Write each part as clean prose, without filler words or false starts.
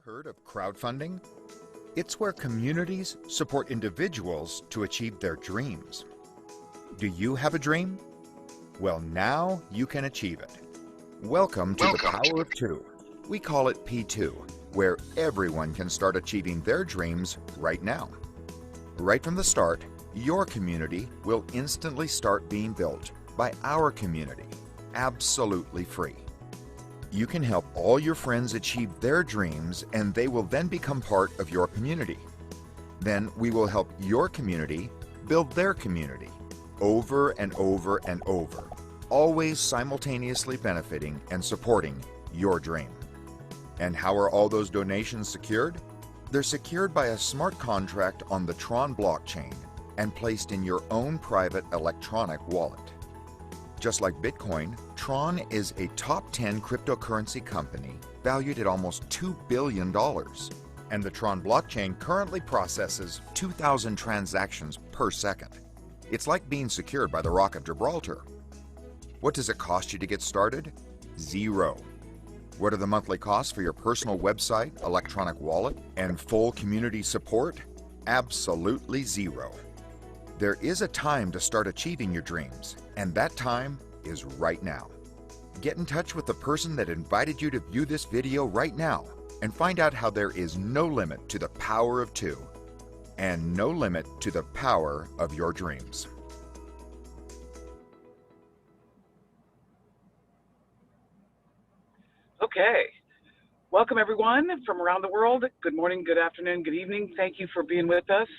Heard of crowdfunding? It's where communities support individuals to achieve their dreams. Do you have a dream? Well, now you can achieve it. Welcome to the Power of Two. We call it P2, where everyone can start achieving their dreams right now. Right from the start, your community will instantly start being built by our community, absolutely free. You can help all your friends achieve their dreams, and they will then become part of your community. Then we will help your community build their community over and over and over, always simultaneously benefiting and supporting your dream. And how are all those donations secured? They're secured by a smart contract on the TRON blockchain and placed in your own private electronic wallet. Just like Bitcoin, TRON is a top 10 cryptocurrency company valued at almost $2 billion. And the TRON blockchain currently processes 2,000 transactions per second. It's like being secured by the Rock of Gibraltar. What does it cost you to get started? Zero. What are the monthly costs for your personal website, electronic wallet, and full community support? Absolutely zero. There is a time to start achieving your dreams, and that time is right now. Get in touch with the person that invited you to view this video right now and find out how there is no limit to the power of two and no limit to the power of your dreams. Okay. Welcome, everyone from around the world. Good morning, good afternoon, good evening. Thank you for being with us.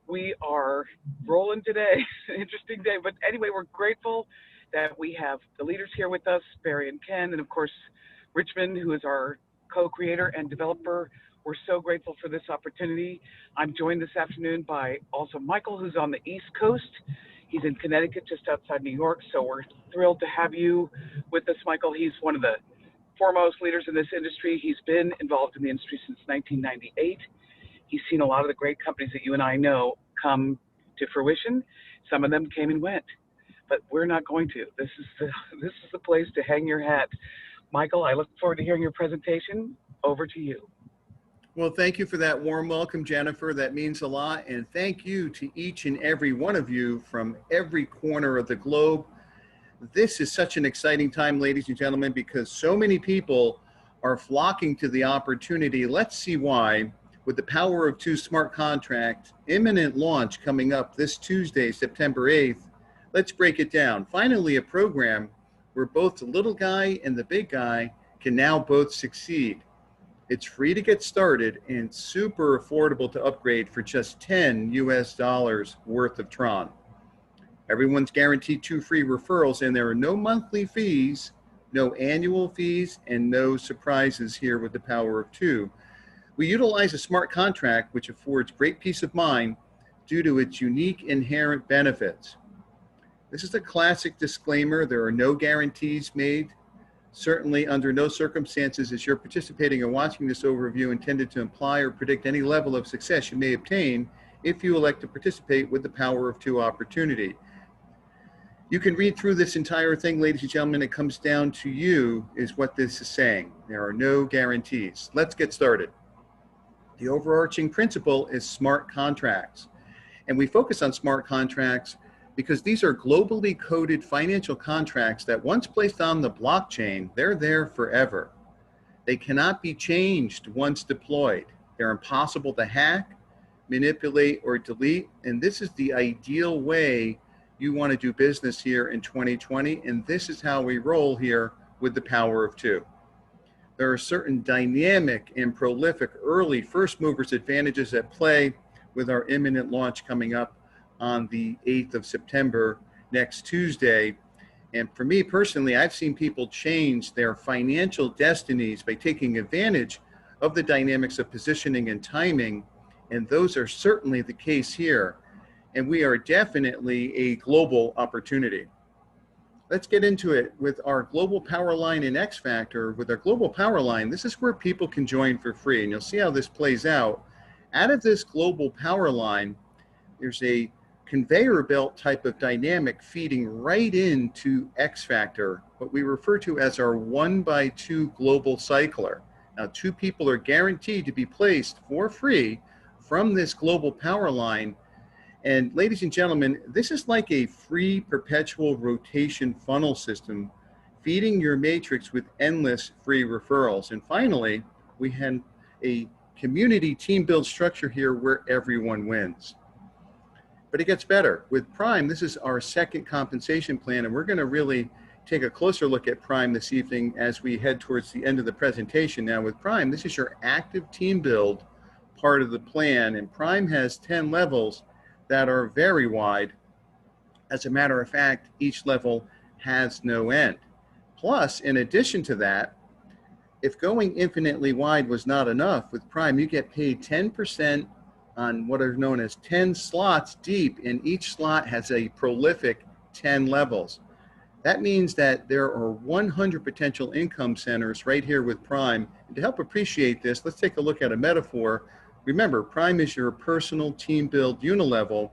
We are rolling today. Interesting day. But anyway, we're grateful that we have the leaders here with us, Barry and Ken, and of course, Richmond, who is our co-creator and developer. We're so grateful for this opportunity. I'm joined this afternoon by also Michael, who's on the East Coast. He's in Connecticut, just outside New York. So we're thrilled to have you with us, Michael. He's one of the foremost leaders in this industry. He's been involved in the industry since 1998. He's seen a lot of the great companies that you and I know come to fruition. Some of them came and went, but we're not going to. This is the place to hang your hat. Michael, I look forward to hearing your presentation. Over to you. Well, thank you for that warm welcome, Jennifer. That means a lot. And thank you to each and every one of you from every corner of the globe. This is such an exciting time, ladies and gentlemen, because so many people are flocking to the opportunity. Let's see why. With the Power of Two smart contract, imminent launch coming up this Tuesday, September 8th. Let's break it down. Finally, a program where both the little guy and the big guy can now both succeed. It's free to get started and super affordable to upgrade for just $10 US worth of TRON. Everyone's guaranteed 2 free referrals, and there are no monthly fees, no annual fees, and no surprises here with the Power of Two. We utilize a smart contract which affords great peace of mind due to its unique inherent benefits. This is a classic disclaimer. There are no guarantees made. Certainly under no circumstances is your participating or watching this overview intended to imply or predict any level of success you may obtain if you elect to participate with the Power of Two opportunity. You can read through this entire thing, ladies and gentlemen. It comes down to you is what this is saying. There are no guarantees. Let's get started. The overarching principle is smart contracts. And we focus on smart contracts because these are globally coded financial contracts that once placed on the blockchain, they're there forever. They cannot be changed once deployed. They're impossible to hack, manipulate, or delete. And this is the ideal way you want to do business here in 2020. And this is how we roll here with the Power of Two. There are certain dynamic and prolific early first movers advantages at play with our imminent launch coming up on the 8th of September, next Tuesday. And for me personally, I've seen people change their financial destinies by taking advantage of the dynamics of positioning and timing. And those are certainly the case here. And we are definitely a global opportunity. Let's get into it with our global power line in X Factor. With our global power line, this is where people can join for free, and you'll see how this plays out. Out of this global power line, there's a conveyor belt type of dynamic feeding right into X Factor, what we refer to as our 1x2 global cycler. Now, 2 people are guaranteed to be placed for free from this global power line. And ladies and gentlemen, this is like a free perpetual rotation funnel system, feeding your matrix with endless free referrals. And finally, we had a community team build structure here where everyone wins. But it gets better. With Prime, this is our second compensation plan, and we're going to really take a closer look at Prime this evening as we head towards the end of the presentation. Now with Prime, this is your active team build part of the plan, and Prime has 10 levels that are very wide. As a matter of fact, each level has no end. Plus, in addition to that, if going infinitely wide was not enough, with Prime, you get paid 10% on what are known as 10 slots deep, and each slot has a prolific 10 levels. That means that there are 100 potential income centers right here with Prime. And to help appreciate this, let's take a look at a metaphor. Remember, Prime is your personal team build unilevel.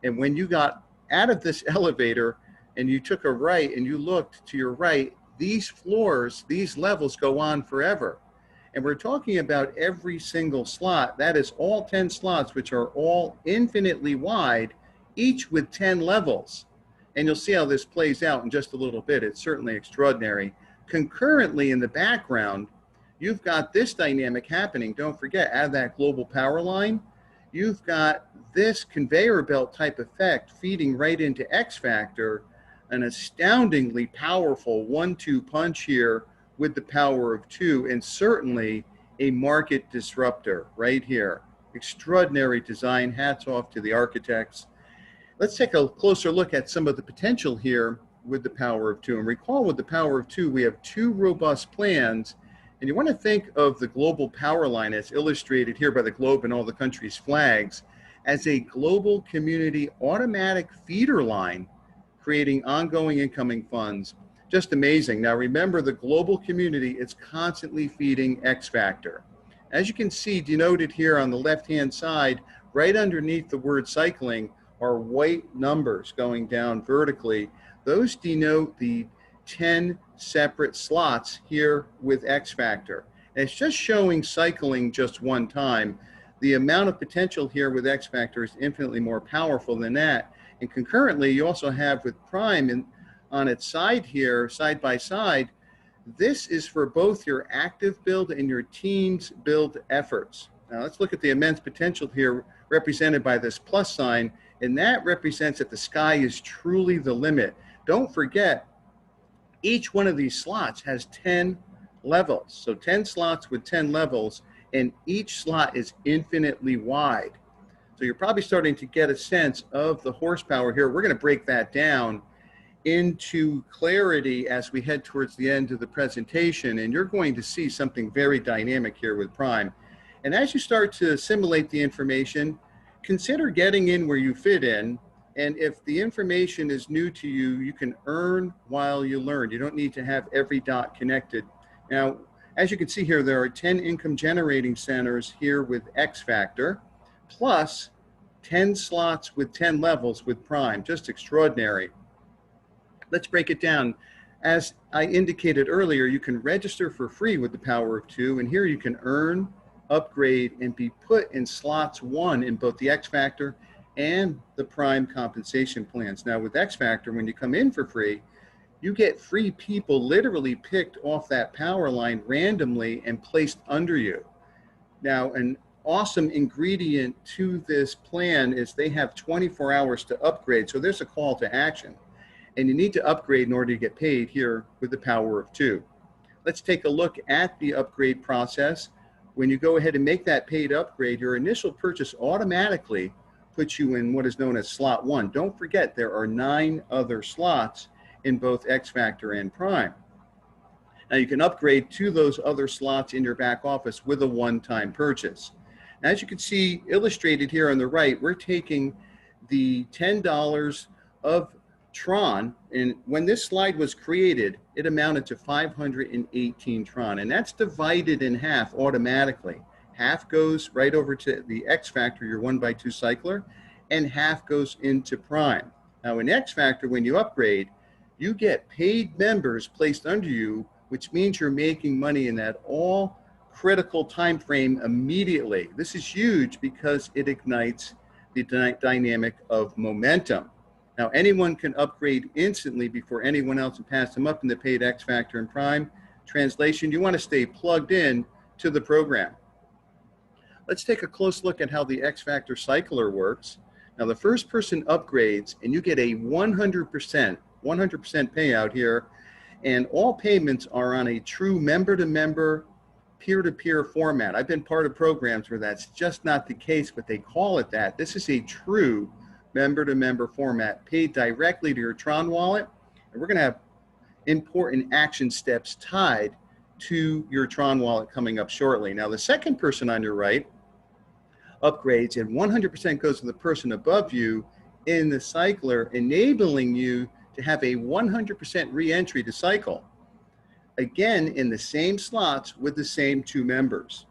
And when you got out of this elevator and you took a right and you looked to your right, these floors, these levels go on forever. And we're talking about every single slot. That is all 10 slots, which are all infinitely wide, each with 10 levels. And you'll see how this plays out in just a little bit. It's certainly extraordinary. Concurrently in the background, you've got this dynamic happening. Don't forget, out of that global power line, you've got this conveyor belt type effect feeding right into X Factor, an astoundingly powerful 1-2 punch here with the power of 2, and certainly a market disruptor right here. Extraordinary design. Hats off to the architects. Let's take a closer look at some of the potential here with the power of 2. And recall, with the power of 2, we have 2 robust plans. And you want to think of the global power line as illustrated here by the globe and all the countries' flags as a global community automatic feeder line, creating ongoing incoming funds. Just amazing. Now remember, the global community is constantly feeding X Factor. As you can see denoted here on the left-hand side, right underneath the word cycling, are white numbers going down vertically. Those denote the 10 separate slots here with X Factor. And it's just showing cycling just one time. The amount of potential here with X Factor is infinitely more powerful than that. And concurrently, you also have with Prime on its side here, side by side, this is for both your active build and your team's build efforts. Now let's look at the immense potential here represented by this plus sign. And that represents that the sky is truly the limit. Don't forget, each one of these slots has 10 levels. So 10 slots with 10 levels, and each slot is infinitely wide. So you're probably starting to get a sense of the horsepower here. We're going to break that down into clarity as we head towards the end of the presentation, and you're going to see something very dynamic here with Prime. And as you start to assimilate the information, consider getting in where you fit in. And if the information is new to you, you can earn while you learn. You don't need to have every dot connected. Now, as you can see here, there are 10 income generating centers here with X Factor, plus 10 slots with 10 levels with Prime. Just extraordinary. Let's break it down. As I indicated earlier, you can register for free with the power of 2, and here you can earn, upgrade, and be put in slots 1 in both the X Factor and the Prime compensation plans. Now with X Factor, when you come in for free, you get free people literally picked off that power line randomly and placed under you. Now, an awesome ingredient to this plan is they have 24 hours to upgrade. So there's a call to action, and you need to upgrade in order to get paid here with the power of 2. Let's take a look at the upgrade process. When you go ahead and make that paid upgrade, your initial purchase automatically puts you in what is known as slot 1. Don't forget, there are 9 other slots in both X Factor and Prime. Now you can upgrade to those other slots in your back office with a one-time purchase. As you can see illustrated here on the right, we're taking the $10 of TRON, and when this slide was created, it amounted to 518 TRON, and that's divided in half automatically. Half goes right over to the X Factor, your 1x2 cycler, and half goes into Prime. Now in X Factor, when you upgrade, you get paid members placed under you, which means you're making money in that all critical time frame immediately. This is huge because it ignites the dynamic of momentum. Now, anyone can upgrade instantly before anyone else and pass them up in the paid X Factor and Prime. Translation, you want to stay plugged in to the program. Let's take a close look at how the X Factor cycler works. Now, the first person upgrades and you get a 100% payout here, and all payments are on a true member-to-member, peer-to-peer format. I've been part of programs where that's just not the case, but they call it that. This is a true member-to-member format, paid directly to your Tron wallet, and we're going to have important action steps tied to your Tron wallet coming up shortly. Now, the second person on your right upgrades, and 100% goes to the person above you in the cycler, enabling you to have a 100% re-entry to cycle. Again, in the same slots with the same two members.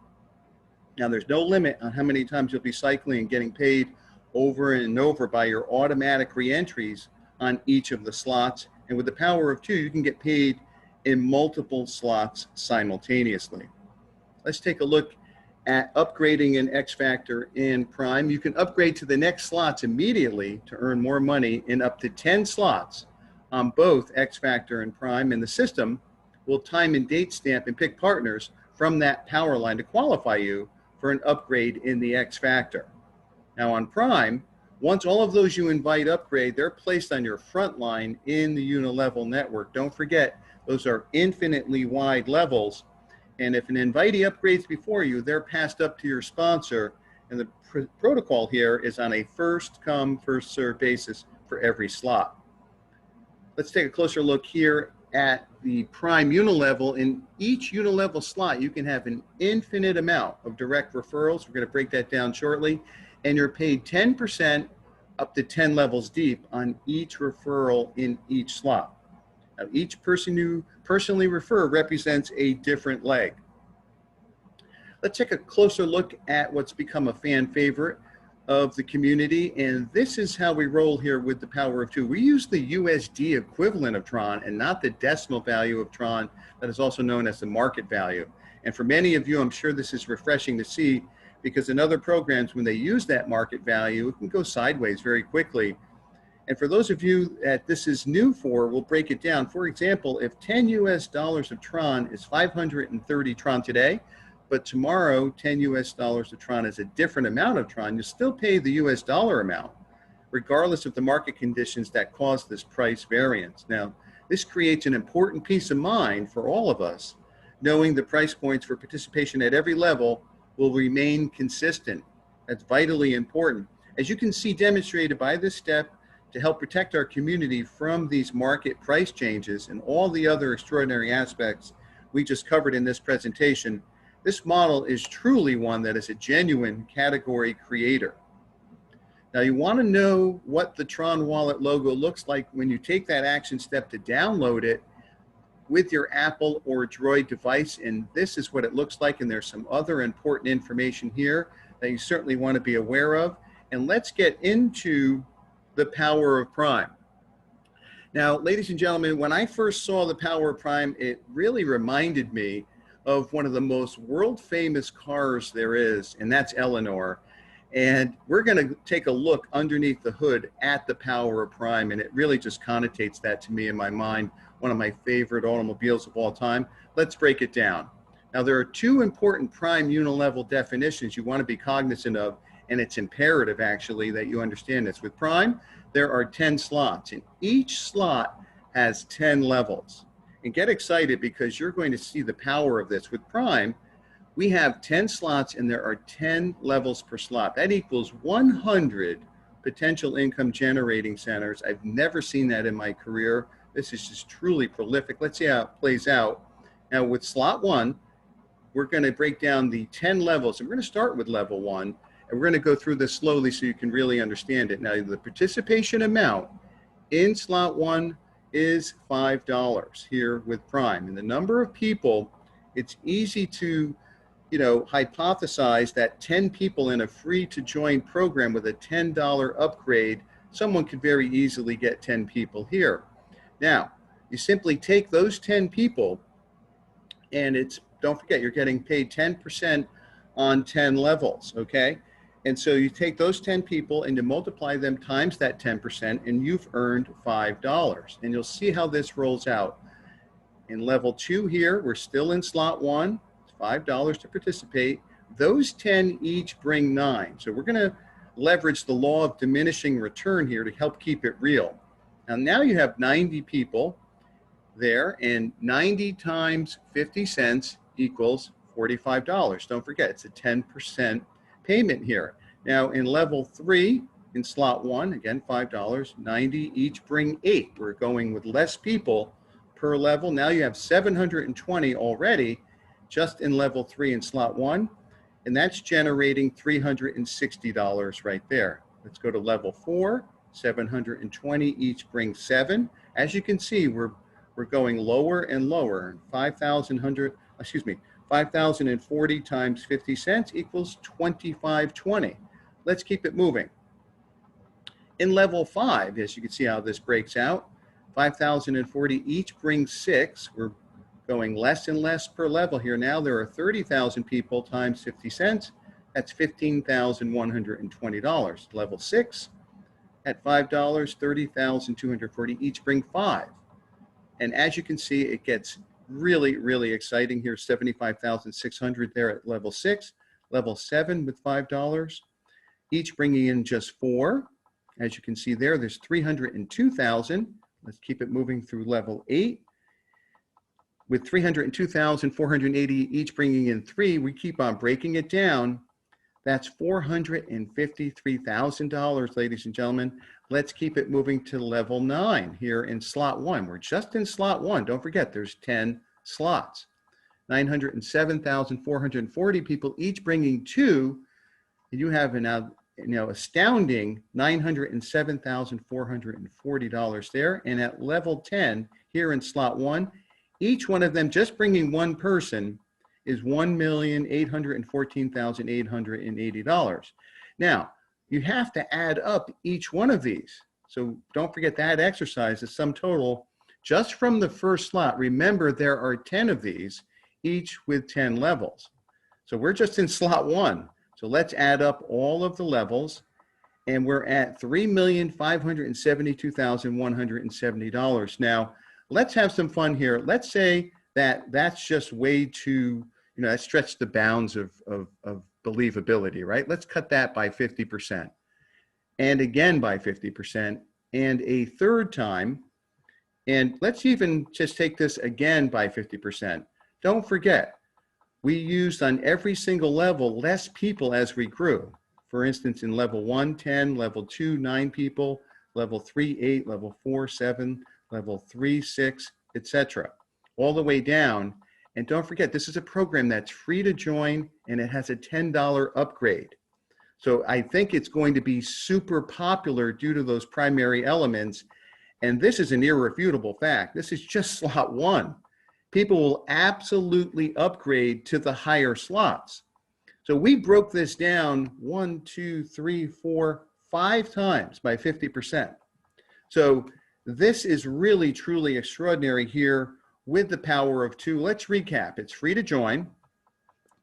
Now, there's no limit on how many times you'll be cycling and getting paid over and over by your automatic re-entries on each of the slots. And with the power of two, you can get paid in multiple slots simultaneously. Let's take a look at upgrading in X Factor and Prime. You can upgrade to the next slots immediately to earn more money in up to 10 slots on both X Factor and Prime, and the system will time and date stamp and pick partners from that power line to qualify you for an upgrade in the X Factor. Now on Prime, once all of those you invite upgrade, they're placed on your front line in the unilevel network. Don't forget, those are infinitely wide levels. And if an invitee upgrades before you, they're passed up to your sponsor. And the protocol here is on a first come, first served basis for every slot. Let's take a closer look here at the Prime unilevel. In each unilevel slot, you can have an infinite amount of direct referrals. We're going to break that down shortly. And you're paid 10% up to 10 levels deep on each referral in each slot. Now, each person you personally refer represents a different leg. Let's take a closer look at what's become a fan favorite of the community, and this is how we roll here with the power of two. We use the USD equivalent of Tron and not the decimal value of Tron that is also known as the market value. And for many of you, I'm sure this is refreshing to see, because in other programs, when they use that market value, it can go sideways very quickly. And for those of you that this is new for, we'll break it down. For example, if 10 US dollars of Tron is 530 Tron today, but tomorrow 10 US dollars of Tron is a different amount of Tron, you still pay the US dollar amount, regardless of the market conditions that cause this price variance. Now, this creates an important peace of mind for all of us, knowing the price points for participation at every level will remain consistent. That's vitally important. As you can see demonstrated by this step, to help protect our community from these market price changes and all the other extraordinary aspects we just covered in this presentation, this model is truly one that is a genuine category creator. Now, you want to know what the Tron wallet logo looks like when you take that action step to download it with your Apple or Droid device, and this is what it looks like. And there's some other important information here that you certainly want to be aware of. And let's get into the power of Prime. Now, ladies and gentlemen, when I first saw the power of Prime, it really reminded me of one of the most world famous cars there is, and that's Eleanor. And we're going to take a look underneath the hood at the power of Prime, and it really just connotates that to me in my mind, one of my favorite automobiles of all time. Let's break it down. Now, there are two important Prime unilevel definitions you want to be cognizant of, and it's imperative actually that you understand this. With Prime, there are 10 slots, and each slot has 10 levels. And get excited, because you're going to see the power of this. With Prime, we have 10 slots and there are 10 levels per slot. That equals 100 potential income generating centers. I've never seen that in my career. This is just truly prolific. Let's see how it plays out. Now with slot 1, we're going to break down the 10 levels. And we're going to start with level 1, and we're going to go through this slowly so you can really understand it. Now, the participation amount in slot 1 is $5 here with Prime. And the number of people, it's easy to, hypothesize that 10 people in a free to join program with a $10 upgrade, someone could very easily get 10 people here. Now, you simply take those 10 people, and it's don't forget, you're getting paid 10% on 10 levels, okay? And so you take those 10 people and you multiply them times that 10%, and you've earned $5. And you'll see how this rolls out. In level 2 here, we're still in slot 1, it's $5 to participate. Those 10 each bring 9. So we're gonna leverage the law of diminishing return here to help keep it real. Now you have 90 people there, and 90 times 50 cents equals $45. Don't forget, it's a 10% payment here. Now in level 3, in slot 1, again, $5, 90 each bring 8. We're going with less people per level. Now you have 720 already just in level 3 in slot 1, and that's generating $360 right there. Let's go to level 4, 720 each bring 7. As you can see, we're going lower and lower. 5,040 times 50 cents equals $25.20. Let's keep it moving. In level 5, as you can see how this breaks out, 5,040 each brings 6. We're going less and less per level here. Now there are 30,000 people times 50 cents. That's $15,120. Level 6, at $5, 30,240 each bring 5. And as you can see, it gets really, really exciting here. 75,600 there at level 6. Level 7 with $5, each bringing in just 4. As you can see there, there's 302,000. Let's keep it moving through level 8. With 302,480 each bringing in 3, we keep on breaking it down. That's $453,000, ladies and gentlemen. Let's keep it moving to level 9 here in slot 1. We're just in slot 1. Don't forget, there's 10 slots. 907,440 people each bringing 2. You have an astounding $907,440 there. And at level 10 here in slot 1, each one of them just bringing one person is $1,814,880. Now, you have to add up each one of these. So don't forget that exercise, the sum total, just from the first slot. Remember, there are 10 of these, each with 10 levels. So we're just in slot 1. So let's add up all of the levels, and we're at $3,572,170. Now, let's have some fun here. Let's say that that's just way too, that stretched the bounds of believability, right? Let's cut that by 50%, and again by 50%, and a third time. And let's even just take this again by 50%. Don't forget, we used on every single level less people as we grew. For instance, in level 1, 10, level 2, 9 people, level 3, 8, level 4, 7, level 3, 6, etc. All the way down. And don't forget, this is a program that's free to join, and it has a $10 upgrade. So I think it's going to be super popular due to those primary elements. And this is an irrefutable fact. This is just slot 1. People will absolutely upgrade to the higher slots. So we broke this down 1, 2, 3, 4, 5 times by 50%. So this is really, truly extraordinary here with the power of 2. Let's recap. It's free to join.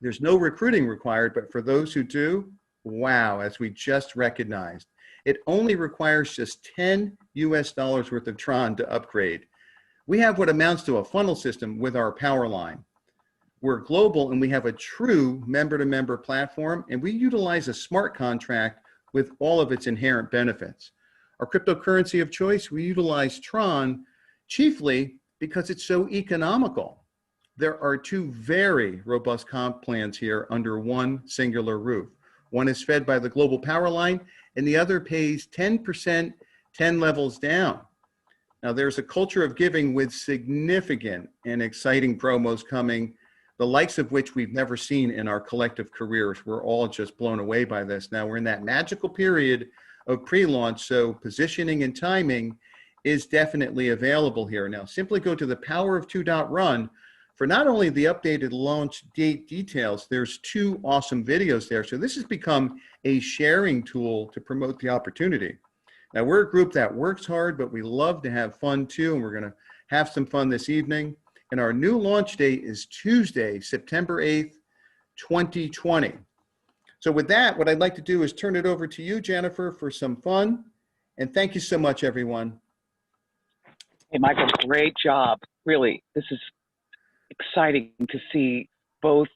There's no recruiting required, but for those who do, wow, as we just recognized, it only requires just $10 worth of Tron to upgrade. We have what amounts to a funnel system with our power line. We're global, and we have a true member-to-member platform, and we utilize a smart contract with all of its inherent benefits. Our cryptocurrency of choice, we utilize Tron chiefly because it's so economical. There are 2 very robust comp plans here under one singular roof. One is fed by the global power line, and the other pays 10%, 10 levels down. Now, there's a culture of giving with significant and exciting promos coming, the likes of which we've never seen in our collective careers. We're all just blown away by this. Now, we're in that magical period of pre-launch, so positioning and timing is definitely available here. Now, simply go to the powerof2.run for not only the updated launch date details, there's 2 awesome videos there. So this has become a sharing tool to promote the opportunity. Now, we're a group that works hard, but we love to have fun too, and we're going to have some fun this evening. And our new launch date is Tuesday, September 8th, 2020. So with that, what I'd like to do is turn it over to you, Jennifer, for some fun. And thank you so much, everyone. Hey, Michael, great job. Really, this is exciting to see both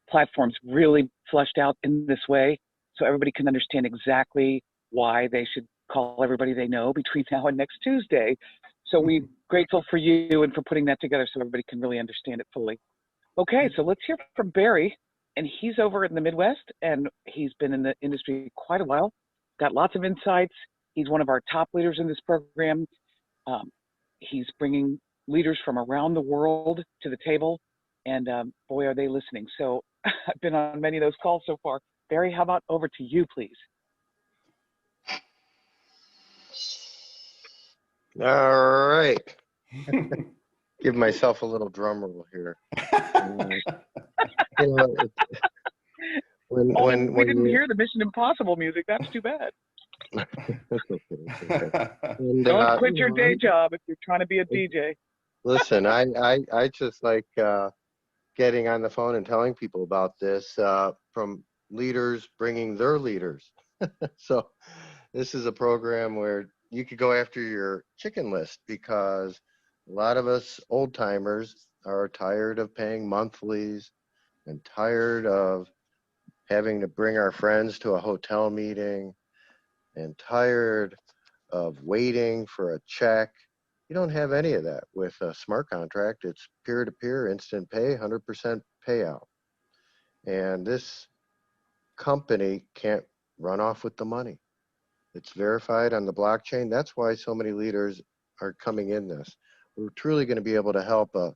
platforms really fleshed out in this way so everybody can understand exactly why they should call everybody they know between now and next Tuesday. So we're grateful for you and for putting that together so everybody can really understand it fully. Okay, so let's hear from Barry. And he's over in the Midwest, and he's been in the industry quite a while, got lots of insights. He's one of our top leaders in this program. He's bringing leaders from around the world to the table, and boy, are they listening. So I've been on many of those calls so far. Barry, how about over to you, please? All right. Give myself a little drum roll here. You know, we didn't hear the Mission Impossible music. That's too bad. It's okay. And, Don't quit your day job if you're trying to be a DJ. Listen, I just like getting on the phone and telling people about this from leaders bringing their leaders. So this is a program where you could go after your chicken list, because a lot of us old timers are tired of paying monthlies and tired of having to bring our friends to a hotel meeting and tired of waiting for a check. You don't have any of that with a smart contract. It's peer-to-peer, instant pay, 100% payout. And this company can't run off with the money. It's verified on the blockchain. That's why so many leaders are coming in this. We're truly going to be able to help a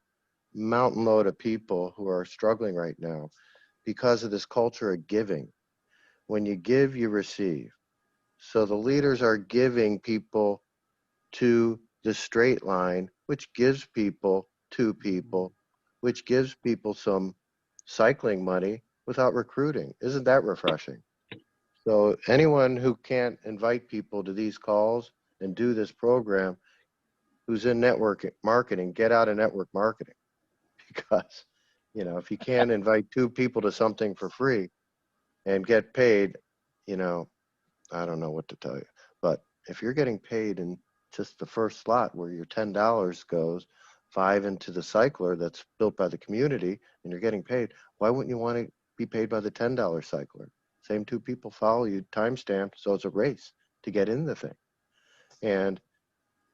mountain load of people who are struggling right now because of this culture of giving. When you give, you receive. So the leaders are giving people to the straight line, which gives people to people, which gives people some cycling money without recruiting. Isn't that refreshing? So anyone who can't invite people to these calls and do this program, who's in network marketing, get out of network marketing. Because, you know, if you can't invite two people to something for free and get paid, you know, I don't know what to tell you. But if you're getting paid in just the first slot where your $10 goes, 5 into the cycler that's built by the community, and you're getting paid, why wouldn't you want to be paid by the $10 cycler? Same two people follow you, timestamped, so it's a race to get in the thing. And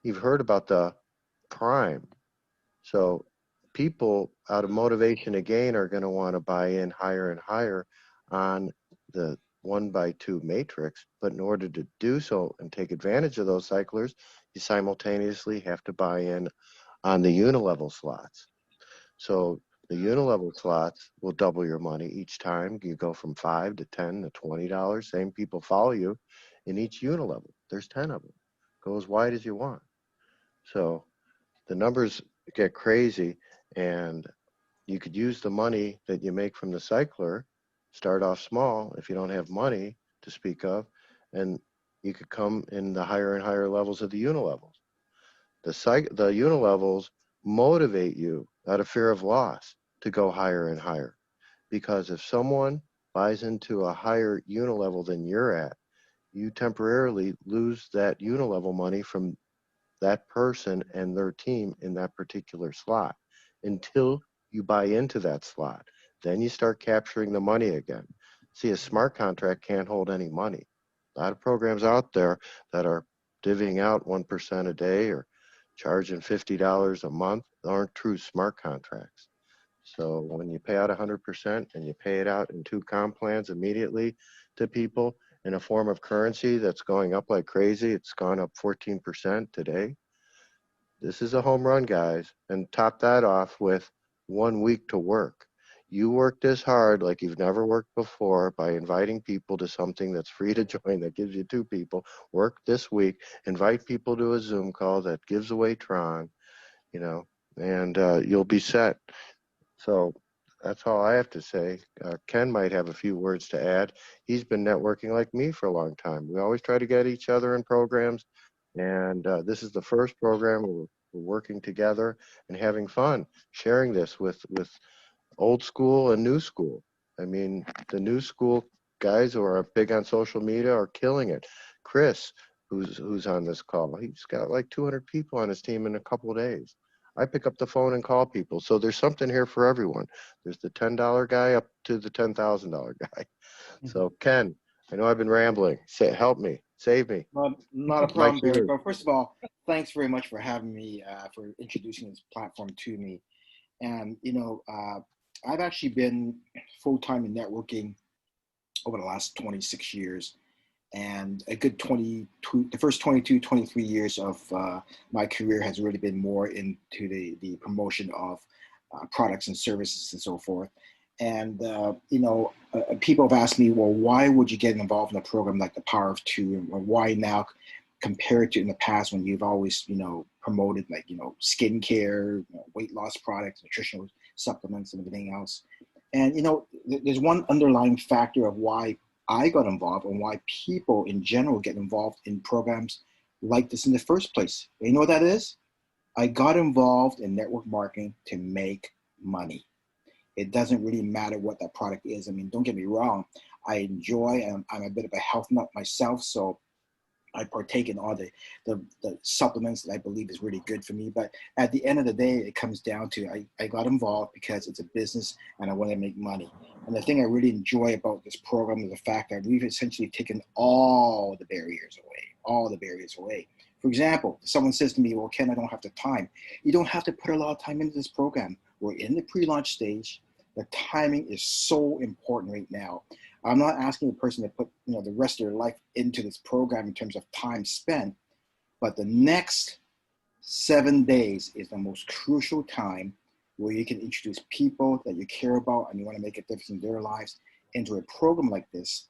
you've heard about the prime. So people out of motivation to gain are going to want to buy in higher and higher on the 1x2 matrix. But in order to do so and take advantage of those cyclers, you simultaneously have to buy in on the unilevel slots. So the unilevel slots will double your money each time. You go from $5 to $10 to $20. Same people follow you in each unilevel. There's 10 of them. Go as wide as you want. So the numbers get crazy, and you could use the money that you make from the cycler, start off small if you don't have money to speak of, and you could come in the higher and higher levels of the unilevels. The unilevels motivate you out of fear of loss to go higher and higher. Because if someone buys into a higher unilevel than you're at, you temporarily lose that unilevel money from that person and their team in that particular slot until you buy into that slot. Then you start capturing the money again. See, a smart contract can't hold any money. A lot of programs out there that are divvying out 1% a day or charging $50 a month aren't true smart contracts. So when you pay out 100% and you pay it out in 2 comp plans immediately to people in a form of currency that's going up like crazy, it's gone up 14% today. This is a home run, guys. And top that off with 1 week to work. You work this hard like you've never worked before by inviting people to something that's free to join, that gives you 2 people. Work this week, invite people to a Zoom call that gives away Tron, you know, and you'll be set. So that's all I have to say. Ken might have a few words to add. He's been networking like me for a long time. We always try to get each other in programs, and this is the first program where We're working together and having fun, sharing this with old school and new school. I mean, the new school guys who are big on social media are killing it. Chris, who's on this call, he's got like 200 people on his team in a couple of days. I pick up the phone and call people. So there's something here for everyone. There's the $10 guy up to the $10,000 guy. So Ken, I know I've been rambling. Help me, save me. Not a problem, Barry. But first of all, thanks very much for having me, for introducing this platform to me. And, I've actually been full-time in networking over the last 26 years. And a good the first 22, 23 years of my career has really been more into the promotion of products and services and so forth. And, people have asked me, well, why would you get involved in a program like the Power of Two? And why now compared to in the past when you've always, promoted like, skincare, weight loss products, nutritional supplements and everything else. And, there's one underlying factor of why I got involved and why people in general get involved in programs like this in the first place. You know what that is? I got involved in network marketing to make money. It doesn't really matter what that product is. I mean, don't get me wrong. I enjoy, I'm a bit of a health nut myself, so I partake in all the supplements that I believe is really good for me. But at the end of the day, it comes down to I got involved because it's a business and I want to make money. And the thing I really enjoy about this program is the fact that we've essentially taken all the barriers away. For example, someone says to me, well, Ken, I don't have the time. You don't have to put a lot of time into this program. We're in the pre-launch stage. The timing is so important right now. I'm not asking a person to put the rest of their life into this program in terms of time spent, but the next 7 days is the most crucial time where you can introduce people that you care about and you want to make a difference in their lives into a program like this.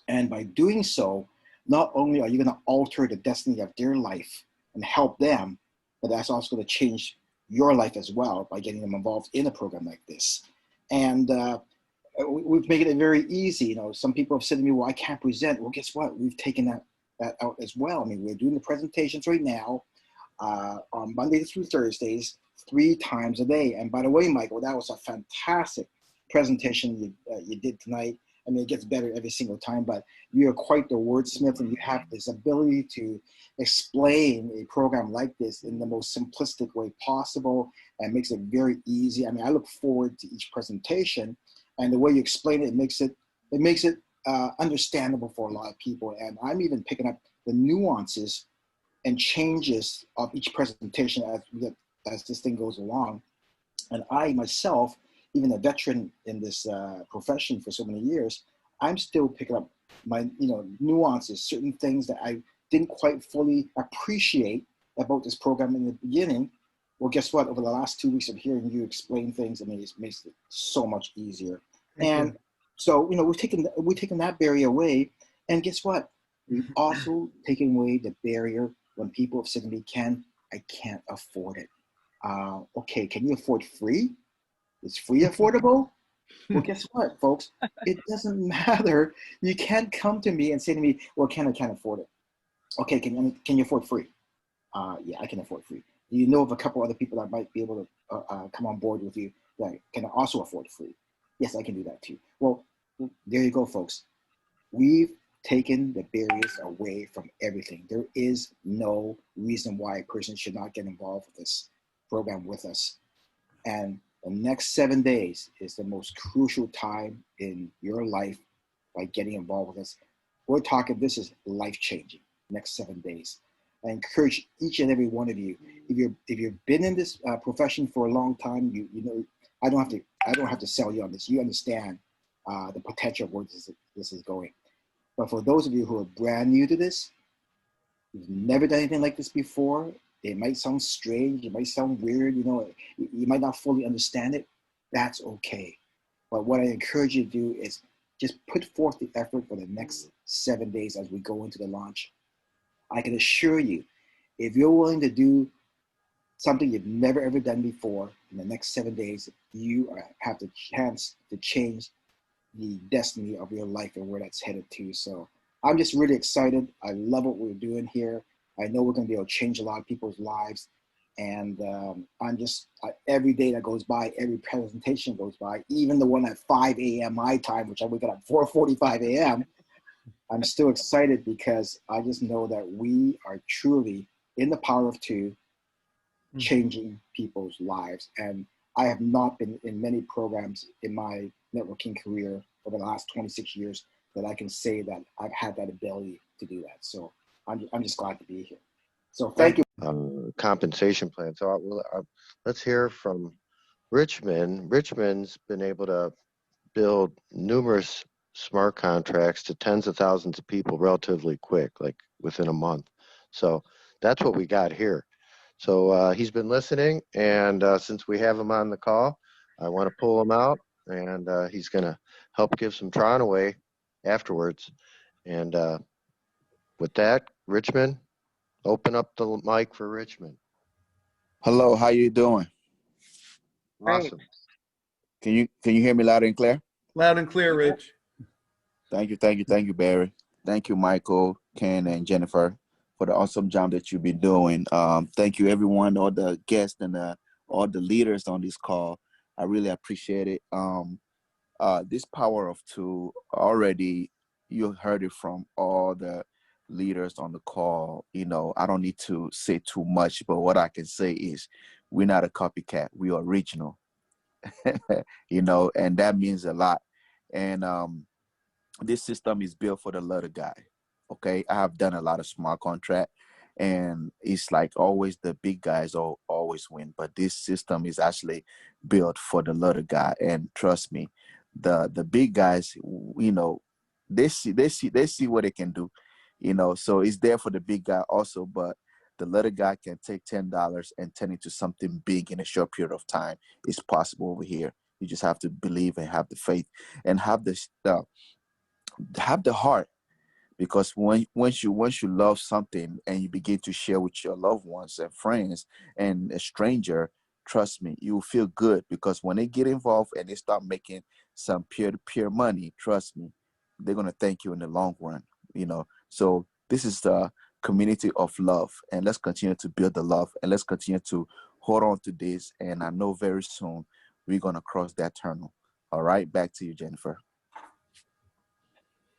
And by doing so, not only are you going to alter the destiny of their life and help them, but that's also going to change your life as well by getting them involved in a program like this. And we've made it very easy. Some people have said to me, well, I can't present. Well, guess what? We've taken that out as well. I mean, we're doing the presentations right now on Mondays through Thursdays, 3 times a day. And by the way, Michael, that was a fantastic presentation you did tonight. I mean, it gets better every single time, but you are quite the wordsmith and you have this ability to explain a program like this in the most simplistic way possible and makes it very easy. I mean, I look forward to each presentation, and the way you explain it, it makes it understandable for a lot of people. And I'm even picking up the nuances and changes of each presentation as this thing goes along. And I myself, even a veteran in this profession for so many years, I'm still picking up my nuances, certain things that I didn't quite fully appreciate about this program in the beginning. Well, guess what? Over the last 2 weeks of hearing you explain things, I mean, it makes it so much easier. And so, we've taken that barrier away. And guess what? We've also taken away the barrier when people have said to me, Ken, I can't afford it. Okay, can you afford free? Is free affordable? Well, guess what, folks? It doesn't matter. You can't come to me and say to me, well, Ken, I can't afford it. Okay, can you afford free? Yeah, I can afford free. Do you know of a couple other people that might be able to come on board with you that can also afford free? Yes, I can do that too. Well, there you go, folks. We've taken the barriers away from everything. There is no reason why a person should not get involved with this program with us. And the next 7 days is the most crucial time in your life by getting involved with us. We're talking, this is life-changing, next 7 days. I encourage each and every one of you, if you've been in this profession for a long time, you know, I don't have to sell you on this. You understand the potential of where this is going. But for those of you who are brand new to this, you've never done anything like this before, it might sound strange, it might sound weird, you might not fully understand it. That's okay. But what I encourage you to do is just put forth the effort for the next 7 days as we go into the launch. I can assure you, if you're willing to do something you've never ever done before in the next 7 days, you have the chance to change the destiny of your life and where that's headed to. So I'm just really excited. I love what we're doing here. I know we're going to be able to change a lot of people's lives. And I'm just, every day that goes by, every presentation goes by, even the one at 5 a.m. my time, which I wake up at 4:45 a.m., I'm still excited because I just know that we are truly in the power of two, changing people's lives. And I have not been in many programs in my networking career over the last 26 years that I can say that I've had that ability to do that. So I'm just glad to be here. So thank you. Compensation plan. So let's hear from Richmond. Richmond's been able to build numerous smart contracts to tens of thousands of people relatively quick, like within a month. So that's what we got here. So he's been listening, and since we have him on the call, I want to pull him out, and he's going to help give some TRON away afterwards. And with that, Richmond, open up the mic for Richmond. Hello, how you doing? Awesome. Can you hear me loud and clear? Loud and clear, Rich. Thank you, Barry. Thank you, Michael, Ken, and Jennifer, for the awesome job that you've been doing. Thank you, everyone, all the guests and all the leaders on this call. I really appreciate it. This power of two, already you heard it from all the leaders on the call. You know, I don't need to say too much, but what I can say is we're not a copycat. We are original. You know, and that means a lot. And this system is built for the little guy. Okay, I have done a lot of smart contract, and it's like always the big guys always win. But this system is actually built for the little guy, and trust me, the big guys, you know, they see what they can do, you know. So it's there for the big guy also, but the little guy can take $10 and turn it into something big in a short period of time. It's possible over here. You just have to believe and have the faith and have the heart, because once you love something and you begin to share with your loved ones and friends and a stranger, trust me, you will feel good, because when they get involved and they start making some peer-to-peer money, trust me, they're going to thank you in the long run, you know. So this is the community of love, and let's continue to build the love, and let's continue to hold on to this, and I know very soon we're going to cross that tunnel. All right, back to you, Jennifer.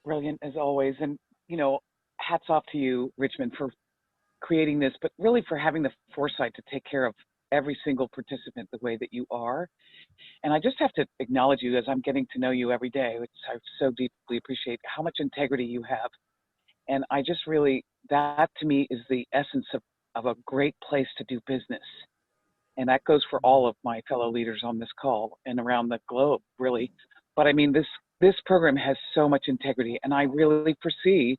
Brilliant as always. And, you know, hats off to you, Richmond, for creating this, but really for having the foresight to take care of every single participant the way that you are. And I just have to acknowledge you as I'm getting to know you every day, which I so deeply appreciate, how much integrity you have. And I just really, that to me is the essence of a great place to do business. And that goes for all of my fellow leaders on this call and around the globe, really. But I mean, this program has so much integrity, and I really foresee,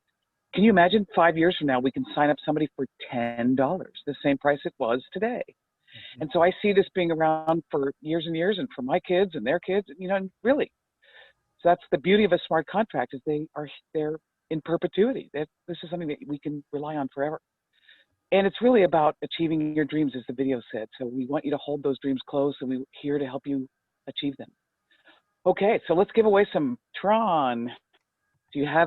can you imagine 5 years from now, we can sign up somebody for $10, the same price it was today. And so I see this being around for years and years, and for my kids and their kids, you know, really. So that's the beauty of a smart contract, is they're in perpetuity. This is something that we can rely on forever. And it's really about achieving your dreams, as the video said. So we want you to hold those dreams close, and we're here to help you achieve them. Okay, so let's give away some TRON. Do you have